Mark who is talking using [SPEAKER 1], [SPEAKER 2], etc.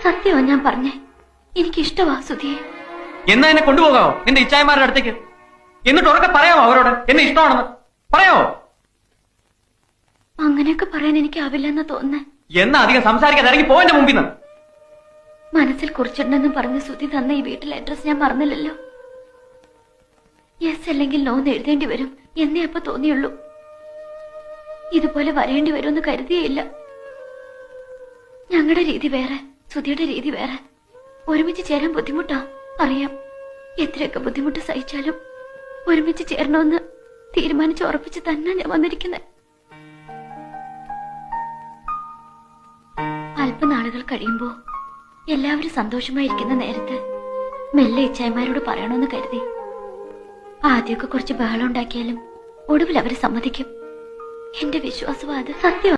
[SPEAKER 1] സത്യമാ ഞാൻ പറഞ്ഞേ, എനിക്കിഷ്ടമാ സുധിയെ.
[SPEAKER 2] എന്നാ എന്നെ കൊണ്ടുപോകാവോ നിന്റെ ഇച്ചായമാരുടെ അടുത്തേക്ക്? എന്നിട്ട് ഉറക്കെ പറയാമോ അവരോട് എന്നെ ഇഷ്ടമാണെന്ന്? പറയാമോ?
[SPEAKER 1] അങ്ങനെയൊക്കെ പറയാൻ എനിക്കാവില്ലെന്ന് തോന്നുന്നേ.
[SPEAKER 2] എന്നാ അധികം സംസാരിക്കാതെ ഇറങ്ങി പോവന്റെ മുമ്പിൽ നിന്ന്.
[SPEAKER 1] മനസ്സിൽ കുറിച്ചിട്ടുണ്ടെന്ന് പറഞ്ഞ് സുധി തന്ന ഈ വീട്ടിലെ അഡ്രസ് ഞാൻ മറന്നില്ലല്ലോ. യെസ് അല്ലെങ്കിൽ നോ എന്ന് എഴുതേണ്ടി വരും എന്നേ അപ്പൊ തോന്നിയുള്ളൂ. ഇതുപോലെ വരേണ്ടി വരുമെന്ന് കരുതിയേയില്ല. ഞങ്ങളുടെ രീതി വേറെ, സുധിയുടെ രീതി വേറെ. ഒരുമിച്ച് ചേരാൻ ബുദ്ധിമുട്ടാ, അറിയാം. എത്രയൊക്കെ ബുദ്ധിമുട്ട് സഹിച്ചാലും ഒരുമിച്ച് ചേരണമെന്ന് തീരുമാനിച്ച് ഉറപ്പിച്ച് തന്നെ ഞാൻ വന്നിരിക്കുന്നത്. അല്പനാളുകൾ കഴിയുമ്പോ എല്ലാവരും സന്തോഷമായിരിക്കുന്ന നേരത്ത് മെല്ലെ ഇച്ചായമാരോട് പറയണമെന്ന് കരുതി. ആദ്യമൊക്കെ കുറച്ച് ബഹളം ഉണ്ടാക്കിയാലും ഒടുവിൽ അവര് സമ്മതിക്കും. എന്റെ വിശ്വാസം അത് സത്യം.